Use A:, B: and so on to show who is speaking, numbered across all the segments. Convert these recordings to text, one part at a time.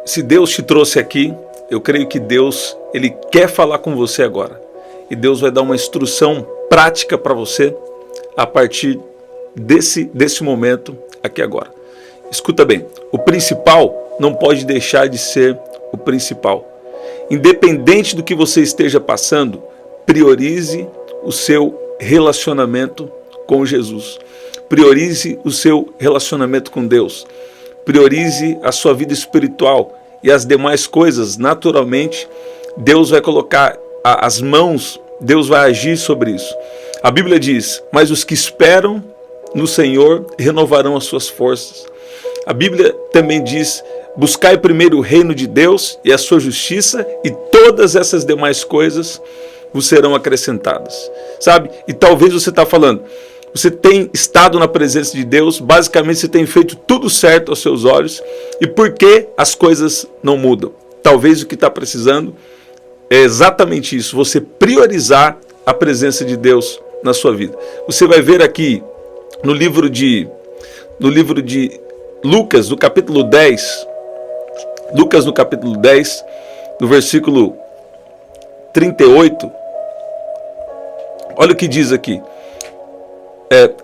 A: Se Deus te trouxe aqui, eu creio que Deus, Ele quer falar com você agora. E Deus vai dar uma instrução prática para você a partir desse momento aqui agora. Escuta bem, o principal não pode deixar de ser o principal. Independente do que você esteja passando, priorize o seu relacionamento com Jesus. Priorize o seu relacionamento com Deus. Priorize a sua vida espiritual e as demais coisas, naturalmente, Deus vai colocar as mãos, Deus vai agir sobre isso. A Bíblia diz, mas os que esperam no Senhor renovarão as suas forças. A Bíblia também diz, buscai primeiro o reino de Deus e a sua justiça e todas essas demais coisas vos serão acrescentadas. Sabe? E talvez você está falando, você tem estado na presença de Deus, basicamente você tem feito tudo certo aos seus olhos, e por que as coisas não mudam? Talvez o que está precisando é exatamente isso, você priorizar a presença de Deus na sua vida. Você vai ver aqui no livro de Lucas, no capítulo 10, Lucas no capítulo 10, no versículo 38, olha o que diz aqui.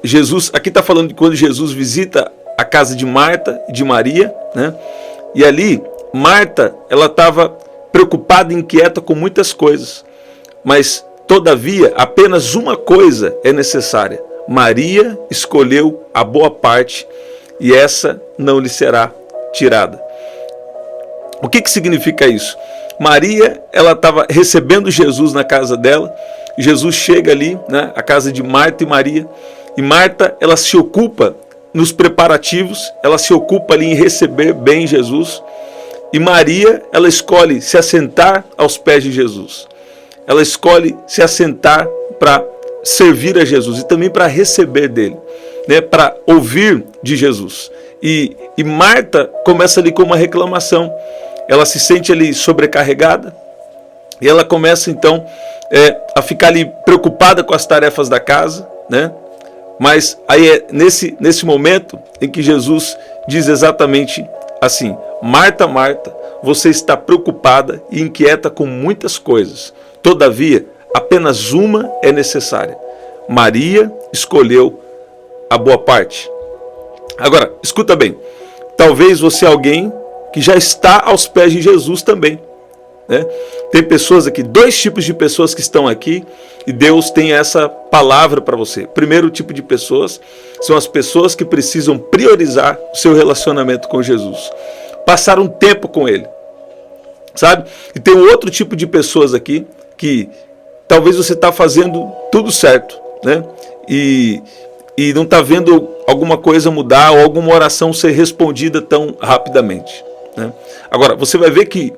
A: Jesus, aqui está falando de quando Jesus visita a casa de Marta e de Maria, né? E ali, Marta, ela estava preocupada e inquieta com muitas coisas, mas, todavia, apenas uma coisa é necessária. Maria escolheu a boa parte e essa não lhe será tirada. O que significa isso? Maria, ela estava recebendo Jesus na casa dela. Jesus chega ali, né, a casa de Marta e Maria, e Marta, ela se ocupa nos preparativos, ela se ocupa ali em receber bem Jesus, e Maria, ela escolhe se assentar aos pés de Jesus, ela escolhe se assentar para servir a Jesus e também para receber dele, né, para ouvir de Jesus. E Marta começa ali com uma reclamação, ela se sente ali sobrecarregada, e ela começa então a ficar ali preocupada com as tarefas da casa, né? Mas aí é nesse momento em que Jesus diz exatamente assim: Marta, Marta, você está preocupada e inquieta com muitas coisas, todavia apenas uma é necessária. Maria escolheu a boa parte. Agora, escuta bem, talvez você é alguém que já está aos pés de Jesus também, né? Tem pessoas aqui, dois tipos de pessoas que estão aqui, e Deus tem essa palavra para você. Primeiro tipo de pessoas são as pessoas que precisam priorizar o seu relacionamento com Jesus, passar um tempo com Ele, sabe? E tem um outro tipo de pessoas aqui que talvez você está fazendo tudo certo, né? E não está vendo alguma coisa mudar ou alguma oração ser respondida tão rapidamente, né? Agora, você vai ver que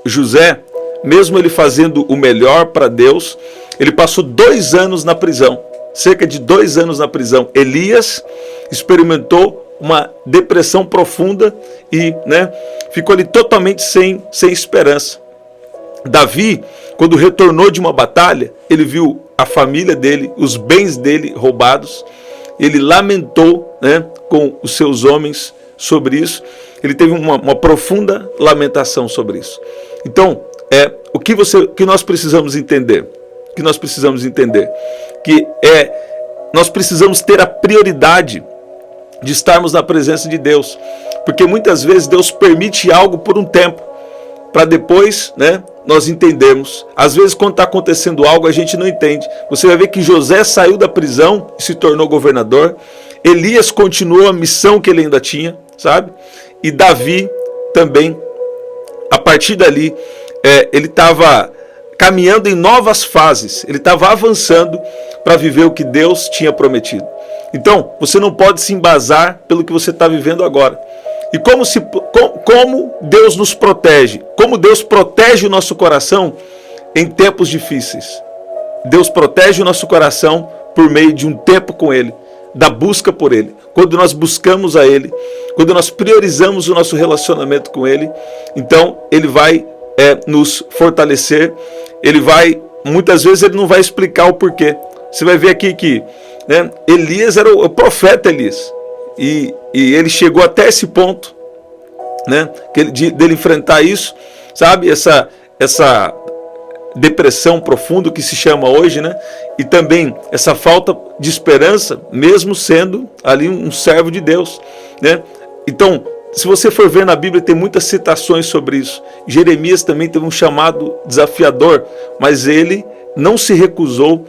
A: José, mesmo ele fazendo o melhor para Deus, ele passou 2 anos na prisão, cerca de 2 anos na prisão. Elias experimentou uma depressão profunda e, né, ficou ali totalmente sem esperança. Davi, quando retornou de uma batalha, ele viu a família dele, os bens dele roubados, ele lamentou, né, com os seus homens sobre isso, ele teve uma profunda lamentação sobre isso. Então, o que nós precisamos entender? Nós precisamos ter a prioridade de estarmos na presença de Deus, porque muitas vezes Deus permite algo por um tempo, para depois, né, nós entendermos. Às vezes, quando está acontecendo algo, a gente não entende. Você vai ver que José saiu da prisão e se tornou governador. Elias continuou a missão que ele ainda tinha, sabe? E Davi também, a partir dali, ele estava caminhando em novas fases, ele estava avançando para viver o que Deus tinha prometido. Então, você não pode se embasar pelo que você está vivendo agora. E como Deus nos protege, como Deus protege o nosso coração em tempos difíceis. Deus protege o nosso coração por meio de um tempo com Ele, da busca por Ele. Quando nós buscamos a Ele, quando nós priorizamos o nosso relacionamento com Ele, então Ele vai nos fortalecer. Ele vai, muitas vezes ele não vai explicar o porquê. Você vai ver aqui que, né, Elias era o profeta Elias, e ele chegou até esse ponto né? Dele enfrentar isso, sabe? Essa depressão profunda que se chama hoje, né? E também essa falta de esperança, mesmo sendo ali um servo de Deus, né? Então, se você for ver na Bíblia, tem muitas citações sobre isso. Jeremias também teve um chamado desafiador, mas ele não se recusou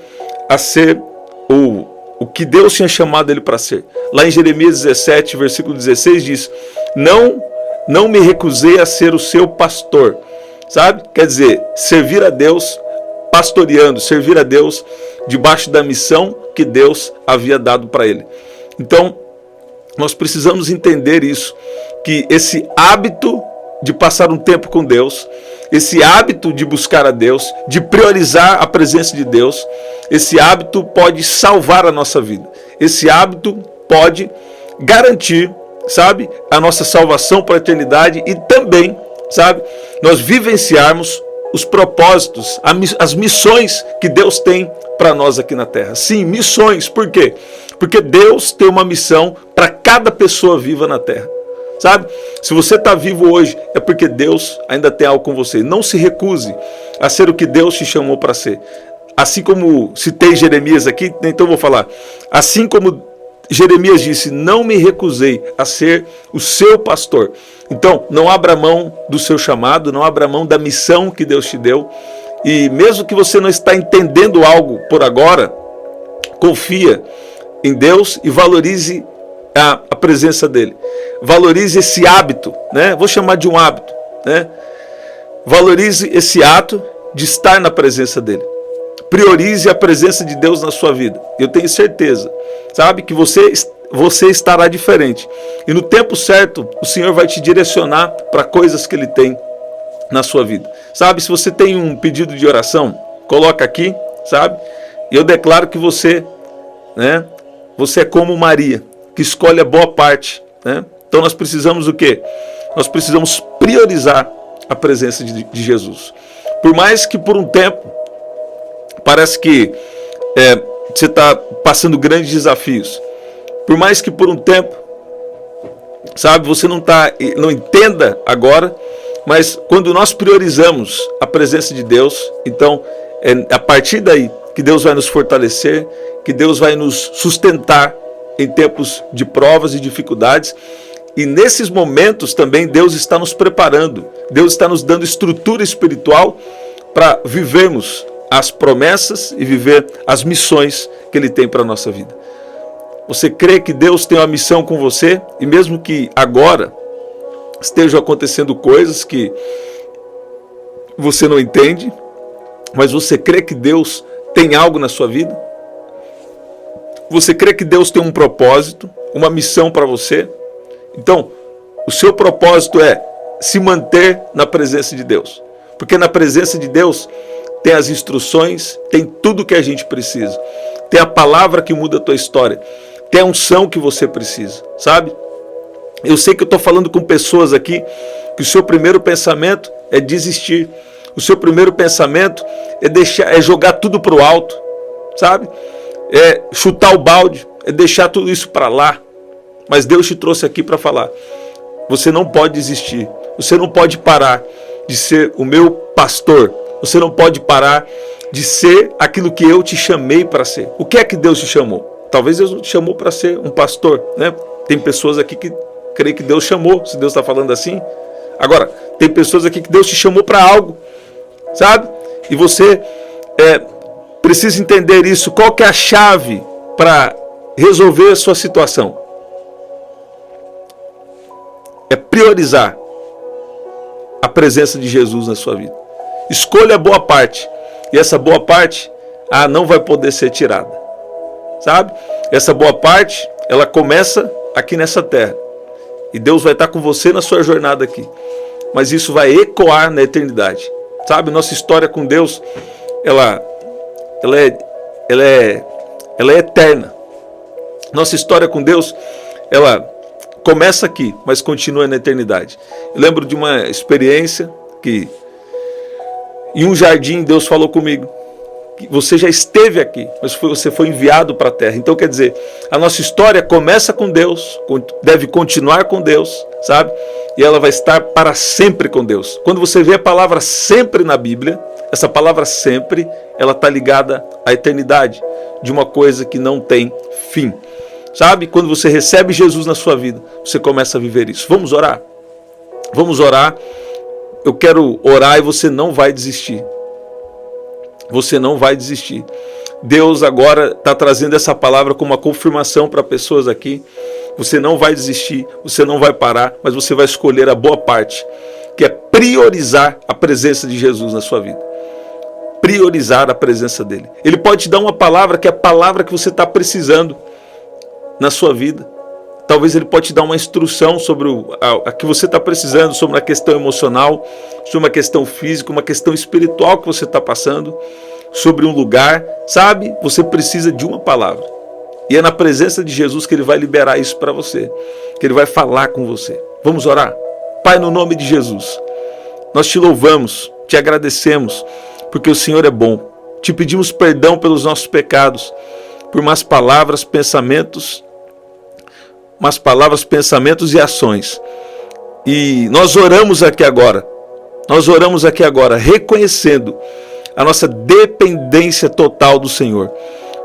A: a ser o que Deus tinha chamado ele para ser. Lá em Jeremias 17, versículo 16 diz: não me recusei a ser o seu pastor. Sabe? Quer dizer, servir a Deus pastoreando, servir a Deus debaixo da missão que Deus havia dado para ele. Então, nós precisamos entender isso, que esse hábito de passar um tempo com Deus, esse hábito de buscar a Deus, de priorizar a presença de Deus, esse hábito pode salvar a nossa vida. Esse hábito pode garantir, sabe, a nossa salvação para a eternidade e também, sabe, nós vivenciarmos os propósitos, as missões que Deus tem para nós aqui na Terra. Sim, missões. Por quê? Porque Deus tem uma missão para cada pessoa viva na Terra. Sabe? Se você está vivo hoje, é porque Deus ainda tem algo com você. Não se recuse a ser o que Deus te chamou para ser. Assim como citei Jeremias aqui, então vou falar. Assim como Jeremias disse: não me recusei a ser o seu pastor. Então, não abra mão do seu chamado, não abra mão da missão que Deus te deu. E mesmo que você não está entendendo algo por agora, confia em Deus e valorize a presença dele. Valorize esse hábito, né? Vou chamar de um hábito, né? Valorize esse ato de estar na presença dele. Priorize a presença de Deus na sua vida. Eu tenho certeza, sabe, que você estará diferente. E no tempo certo, o Senhor vai te direcionar para coisas que Ele tem na sua vida. Sabe, se você tem um pedido de oração, coloca aqui, sabe? E eu declaro que você, né? Você é como Maria, que escolhe a boa parte, né? Então nós precisamos o quê? Nós precisamos priorizar a presença de Jesus. Por mais que por um tempo parece que você está passando grandes desafios. Por mais que por um tempo, sabe, você não entenda agora, mas quando nós priorizamos a presença de Deus, então é a partir daí que Deus vai nos fortalecer, que Deus vai nos sustentar em tempos de provas e dificuldades. E nesses momentos também Deus está nos preparando, Deus está nos dando estrutura espiritual para vivermos as promessas e viver as missões que Ele tem para a nossa vida. Você crê que Deus tem uma missão com você? E mesmo que agora estejam acontecendo coisas que você não entende, mas você crê que Deus tem algo na sua vida? Você crê que Deus tem um propósito, uma missão para você? Então, o seu propósito é se manter na presença de Deus. Porque na presença de Deus tem as instruções, tem tudo que a gente precisa. Tem a palavra que muda a tua história. Tem a unção que você precisa, sabe? Eu sei que eu estou falando com pessoas aqui que o seu primeiro pensamento é desistir. O seu primeiro pensamento é jogar tudo para o alto, sabe? É chutar o balde, é deixar tudo isso para lá. Mas Deus te trouxe aqui para falar: você não pode desistir, você não pode parar de ser o meu pastor, você não pode parar de ser aquilo que eu te chamei para ser. O que é que Deus te chamou? Talvez Deus não te chamou para ser um pastor, né? Tem pessoas aqui que creem que Deus chamou, se Deus está falando assim. Agora, tem pessoas aqui que Deus te chamou para algo, sabe? E você precisa entender isso. Qual que é a chave para resolver a sua situação? É priorizar a presença de Jesus na sua vida. Escolha a boa parte. E essa boa parte não vai poder ser tirada. Sabe? Essa boa parte, ela começa aqui nessa terra. E Deus vai estar com você na sua jornada aqui. Mas isso vai ecoar na eternidade. Sabe? Nossa história com Deus, ela é eterna. Nossa história com Deus, ela começa aqui, mas continua na eternidade. Eu lembro de uma experiência que em um jardim Deus falou comigo. Você já esteve aqui, mas você foi enviado para a terra. Então quer dizer, a nossa história começa com Deus, deve continuar com Deus, sabe? E ela vai estar para sempre com Deus. Quando você vê a palavra sempre na Bíblia, essa palavra sempre, ela está ligada à eternidade, de uma coisa que não tem fim. Sabe? Quando você recebe Jesus na sua vida, você começa a viver isso. Vamos orar? Vamos orar. Eu quero orar e você não vai desistir. Você não vai desistir. Deus agora está trazendo essa palavra como uma confirmação para pessoas aqui. Você não vai desistir, você não vai parar, mas você vai escolher a boa parte, que é priorizar a presença de Jesus na sua vida. Priorizar a presença dele. Ele pode te dar uma palavra que é a palavra que você está precisando na sua vida. Talvez ele pode te dar uma instrução sobre a que você está precisando, sobre uma questão emocional, sobre uma questão física, uma questão espiritual que você está passando, sobre um lugar, sabe? Você precisa de uma palavra. E é na presença de Jesus que ele vai liberar isso para você, que ele vai falar com você. Vamos orar? Pai, no nome de Jesus, nós te louvamos, te agradecemos, porque o Senhor é bom. Te pedimos perdão pelos nossos pecados, por más palavras, pensamentos e ações. E nós oramos aqui agora, reconhecendo a nossa dependência total do Senhor.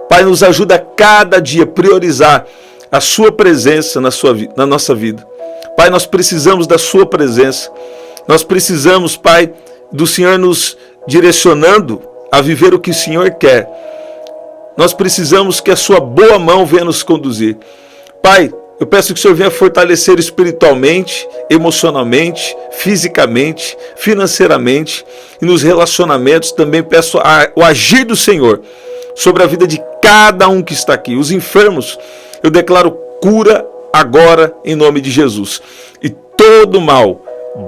A: Pai, nos ajuda a cada dia a priorizar a sua presença na nossa vida. Pai, nós precisamos da sua presença. Nós precisamos, Pai, do Senhor nos direcionando a viver o que o Senhor quer. Nós precisamos que a sua boa mão venha nos conduzir. Pai, eu peço que o Senhor venha fortalecer espiritualmente, emocionalmente, fisicamente, financeiramente e nos relacionamentos. Também peço o agir do Senhor sobre a vida de cada um que está aqui. Os enfermos, eu declaro cura agora em nome de Jesus. E todo mal,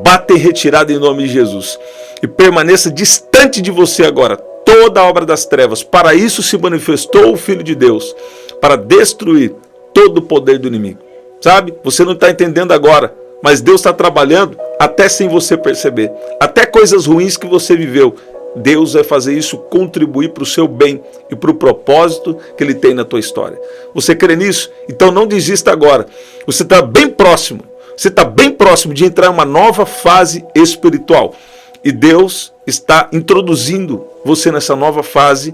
A: bata em retirada em nome de Jesus. E permaneça distante de você agora toda a obra das trevas. Para isso se manifestou o Filho de Deus, para destruir todo o poder do inimigo. Sabe? Você não está entendendo agora, mas Deus está trabalhando até sem você perceber. Até coisas ruins que você viveu, Deus vai fazer isso contribuir para o seu bem e para o propósito que Ele tem na tua história. Você crê nisso? Então não desista agora. Você está bem próximo. Você está bem próximo de entrar em uma nova fase espiritual. E Deus está introduzindo você nessa nova fase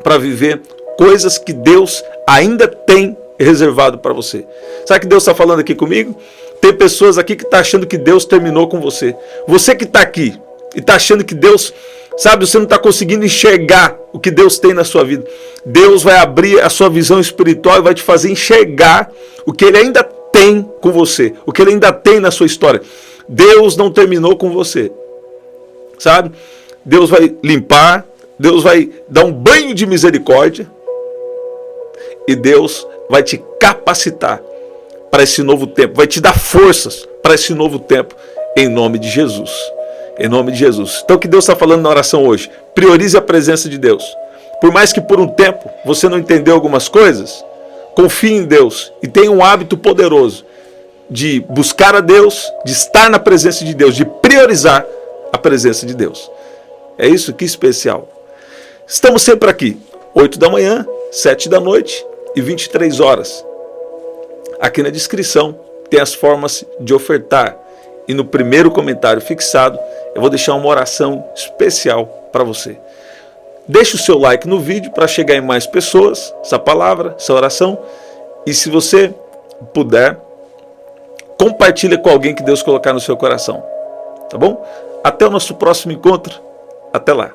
A: para viver coisas que Deus ainda tem reservado para você. Sabe o que Deus está falando aqui comigo? Tem pessoas aqui que estão achando que Deus terminou com você. Você que está aqui e está achando que Deus, sabe, você não está conseguindo enxergar o que Deus tem na sua vida. Deus vai abrir a sua visão espiritual e vai te fazer enxergar o que Ele ainda tem com você, o que Ele ainda tem na sua história. Deus não terminou com você, sabe? Deus vai limpar, Deus vai dar um banho de misericórdia e Deus vai te capacitar para esse novo tempo, vai te dar forças para esse novo tempo, em nome de Jesus. Em nome de Jesus. Então o que Deus está falando na oração hoje? Priorize a presença de Deus. Por mais que por um tempo você não entendeu algumas coisas, confie em Deus e tenha um hábito poderoso de buscar a Deus, de estar na presença de Deus, de priorizar a presença de Deus. É isso, que especial. Estamos sempre aqui, 8 da manhã, 7 da noite e 23 horas. Aqui na descrição tem as formas de ofertar. E no primeiro comentário fixado, eu vou deixar uma oração especial para você. Deixe o seu like no vídeo para chegar em mais pessoas, essa palavra, essa oração. E se você puder, compartilhe com alguém que Deus colocar no seu coração. Tá bom? Até o nosso próximo encontro. Até lá.